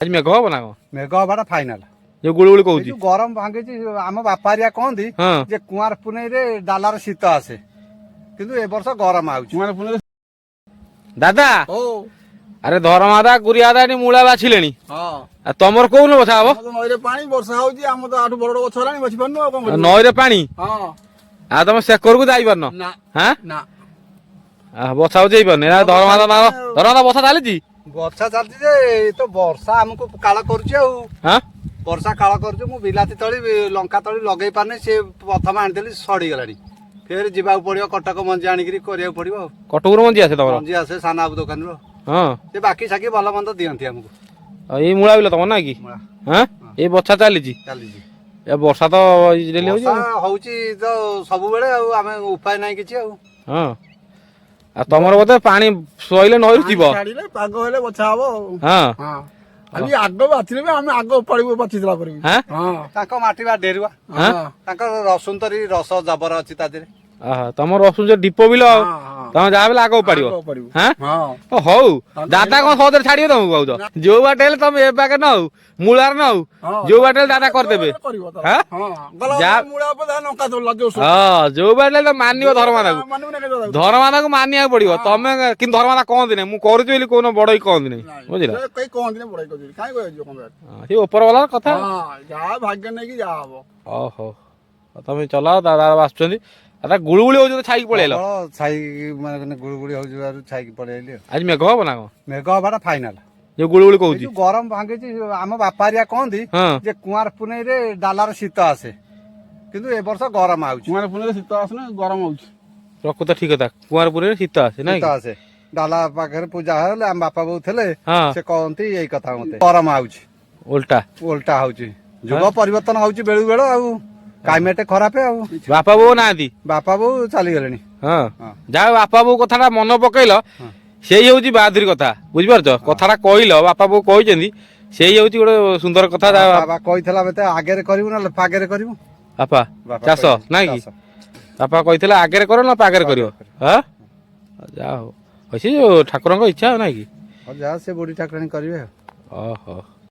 आज मेघ हम ना कौन मेघ हवाटा फाइनाल जो गुड़ कहूँ गरम भांगी आम बापारिया कहती हाँ जे कुआर पुनई रे डालार शीत आसे किंतु ए वर्ष गरम आउछ दादा ओ अरे धरमादा गुरियादा मूला बाछिले हाँ तमर कौन बछा हम नईरे पानी वर्षा होची आम तो आठु बड़ गछ हेलानी बछि पारनु आ कोन नईरे पानी हां आ तुम सेकर को जाई पारन ना हाँ ना बछा जाई पारने धरमादा बछा चली बर्षा चलती जे तो वर्षा हमको काल करुची हाँ वर्षा काल करुची मु बिलाती तली लंका तली लगे पारने से प्रथम आनिदेली सड़ी गलानी फेर जीवाक पड़ियो कटक मंजी आनिकरी करिया पड़ियो कटकुर मंजी आसे तुम मंजी आसे साना बाबू दुकान रो हाँ से बाकी साकी भल मंद दियंती हमको ये मूला बिल तुम ना कि हाँ ये बछा चली चलीजी ए वर्षा तो डेली होची वर्षा होउची तो सब बेले आमे उपाय नाही किछि हाँ आ तमर बोधे पानी सोइले नईरु थिबो छाड़ीले पाग हेले बछा हबो हाँ हां खाली आग बाथिले भी आमे आग पड़िबो बाथिला परबी हाँ हां ताको माटी बा डेरुआ हाँ ताको रसुंतरी रस जबर अछि ता देरे तमर रसुन जो डिपो बिल तम जा बेले आगो पड़िबो हाँ हां हौ दादा कौन सौदे छाड़ियो तुम कहू जो बाटे तुम ए पाके न हो मूलार न हो जो बाटे दादा कर देबे हाँ गला मुड़ा पर नका दोला जो हाँ जो बाटे तो मानियो धर्मादा को मानु ने के धर्मादा को मानिया पड़िबो तमे किन धर्मादा कहंदी नै मु करूची बोली कोन बडई कहंदी नै बुझिला कई कोन दिन बड़ाई कर काई कह जो कोन ये ऊपर वाला कथा हां जा भाग्य नै कि जा हबो ओहो तमे चलाओ दादा आसुचंदी दादा गुळगुळी हो छाई पळेलो छाई माने गुळगुळी हो जुआरु छाई पळेली आज मेघ हो ना मेघ हवाटा फाइनाल जो गुळगुळी कहूची गरम भांगी आम बापारिया कहती हाँ जे कुआर पुनई रे डालार शीत आसे किंतु ए वर्ष गरम आउछ माने पुने शीत आसने गरम होउछ प्रकृत ठीक था कुआरपुर शीत आसे ना शीत आसे डाला पाखरे पूजा हेले आम बापा बोउ थले हाँ से कहती यही कथा मते गरम आउछ उल्टा उल्टा होउची जुग परिवर्तन होउची बेळु बेळ आउ क्लाइमेट खराब आउ बापा बो नांदी बापा बोउ चली गलेनी हाँ हाँ। जा बापा बो कथाटा मन पकेइल सेई होउची बाहादुरी कथा बुझि पारछ कथाटा कहिल बापा बो कहिसेंदी सेई होउची गोटे सुंदर कथा बाबा कहितला बेते आगेरे करिवु ना पागेरे करिवु बापा चाष ना कि बापा कहितला आगेरे करो ना पागेरे करियो हाँ जा हो होइसी ठाकुरଙ୍କ इच्छा ना कि जा से बुढ़ी ठाकुराणी करिवे ओहो